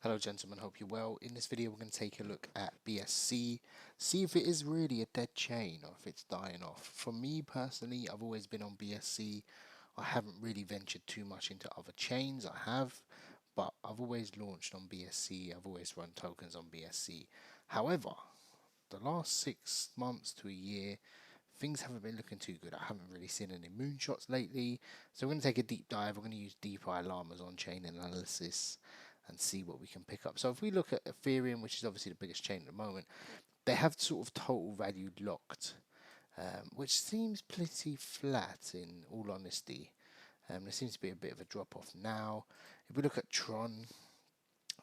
Hello gentlemen, hope you're well. In this video we're going to take a look at BSC, see if it is really a dead chain or if it's dying off. For me personally, I've always been on BSC. I haven't really ventured too much into other chains. I have, but I've always launched on BSC. I've always run tokens on BSC. However, the last 6 months to a year, things haven't been looking too good. I haven't really seen any moonshots lately. So we're going to take a deep dive. We're going to use DeFi llamas on chain analysis and see what we can pick up. So if we look at Ethereum, which is obviously the biggest chain at the moment, they have sort of total value locked, which seems pretty flat in all honesty. There seems to be a bit of a drop off now. If we look at Tron,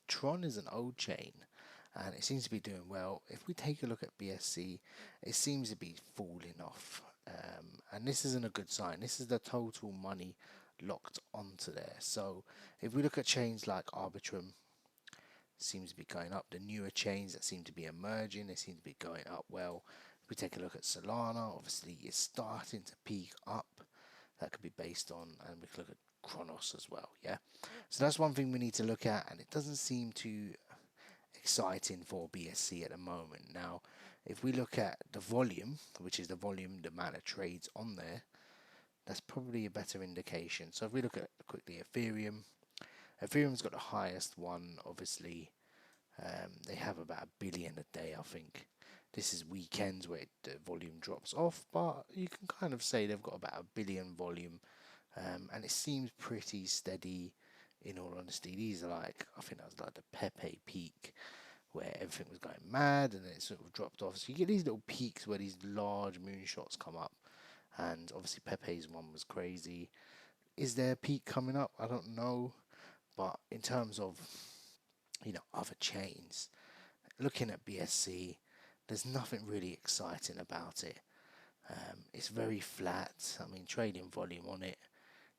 Tron is an old chain and it seems to be doing well. If we take a look at BSC, it seems to be falling off. And this isn't a good sign. This is the total money locked onto there. So if we look at chains like Arbitrum, seems to be going up. The newer chains that seem to be emerging, they seem to be going up well. If we take a look at Solana, obviously it's starting to peak up. That could be based on, and we can look at Kronos as well. Yeah, so that's one thing we need to look at, and it doesn't seem too exciting for BSC at the moment. Now, if we look at the volume, which is the volume, the amount of trades on there, that's probably a better indication. So if we look at quickly Ethereum, Ethereum's got the highest one, obviously. They have about 1 billion a day, I think. This is weekends where the volume drops off, but you can kind of say they've got about 1 billion volume, and it seems pretty steady. In all honesty, these are like, I think that was like the Pepe peak where everything was going mad and then it sort of dropped off. So you get these little peaks where these large moonshots come up, and obviously Pepe's one was crazy. Is there a peak coming up? I don't know, but in terms of other chains, looking at BSC, there's nothing really exciting about it. It's very flat. I mean, trading volume on it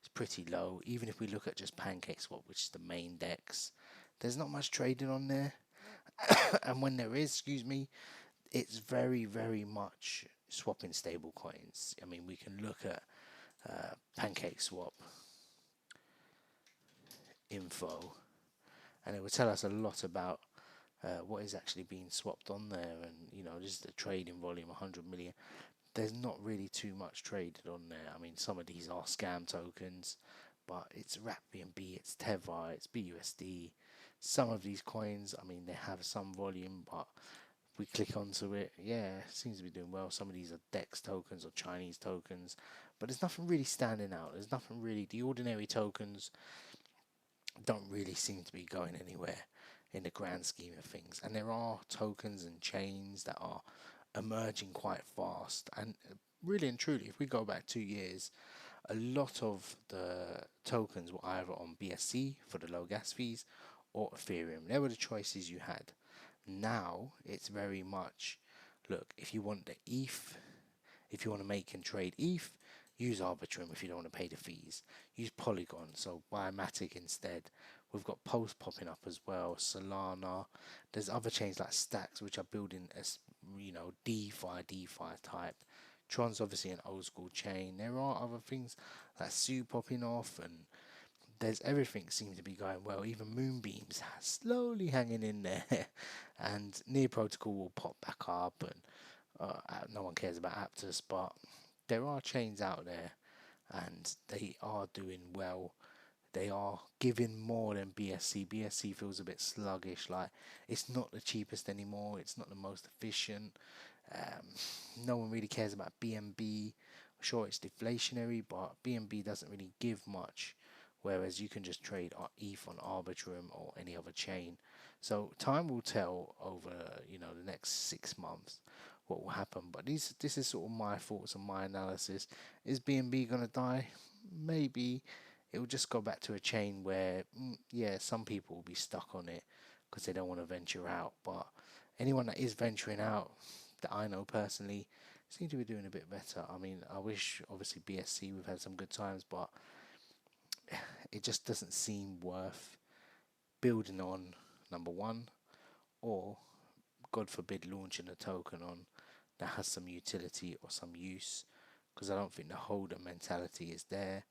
is pretty low. Even if we look at just PancakeSwap, which is the main DEX, there's not much trading on there. And when there is, excuse me, it's very, very much swapping stable coins. I mean, we can look at PancakeSwap info, and it will tell us a lot about what is actually being swapped on there. And this is the trading volume, 100 million. There's not really too much traded on there. I mean, some of these are scam tokens, but it's wrap BNB, it's Tether, it's BUSD. Some of these coins, I mean, they have some volume, but if we click onto it, yeah, it seems to be doing well. Some of these are DEX tokens or Chinese tokens, but there's nothing really standing out. There's nothing really, the ordinary tokens don't really seem to be going anywhere in the grand scheme of things. And there are tokens and chains that are emerging quite fast. And really and truly, if we go back 2 years, a lot of the tokens were either on BSC for the low gas fees or Ethereum. They were the choices you had. Now it's very much, look, if you want the ETH, if you want to make and trade ETH, use Arbitrum. If you don't want to pay the fees, use Polygon, so buy Matic instead. We've got Pulse popping up as well, Solana. There's other chains like Stacks which are building as DeFi type. Tron's obviously an old school chain. There are other things like Sue popping off, and there's everything seems to be going well. Even Moonbeam's slowly hanging in there, and Near Protocol will pop back up, and no one cares about Aptus, but there are chains out there and they are doing well. They are giving more than BSC. BSC feels a bit sluggish, like it's not the cheapest anymore, it's not the most efficient. No one really cares about BNB. Sure, it's deflationary, but BNB doesn't really give much, whereas you can just trade ETH on Arbitrum or any other chain. So time will tell over the next 6 months what will happen. But this is sort of my thoughts and my analysis. Is BNB gonna die? Maybe. It will just go back to a chain where yeah, some people will be stuck on it because they don't want to venture out. But anyone that is venturing out, that I know personally, seem to be doing a bit better. I mean, I wish obviously BSC we've had some good times, but it just doesn't seem worth building on, number one, or God forbid launching a token on that has some utility or some use, because I don't think the holder mentality is there.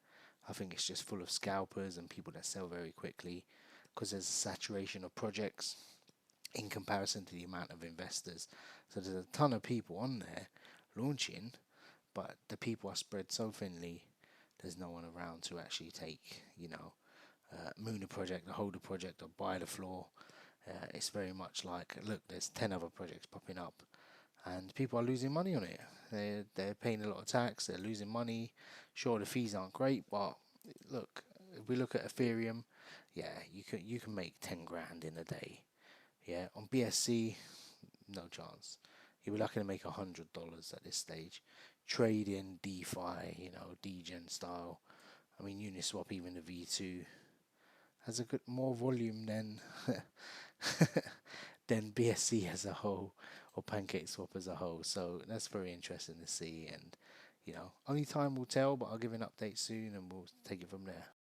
I think it's just full of scalpers and people that sell very quickly. because there's a saturation of projects in comparison to the amount of investors. So there's a ton of people on there launching, but the people are spread so thinly. There's no one around to actually take, moon a project, or hold a project, or buy the floor. It's very much like, look, there's 10 other projects popping up, and people are losing money on it. They're paying a lot of tax. They're losing money. Sure, the fees aren't great, but look, if we look at Ethereum, yeah, you can make 10 grand in a day. Yeah, on BSC, no chance. You'll be lucky to make $100 at this stage. Trading DeFi, degen style. I mean, Uniswap, even the V2, has a good more volume than than BSC as a whole, or PancakeSwap as a whole. So that's very interesting to see. And only time will tell. But I'll give an update soon, and we'll take it from there.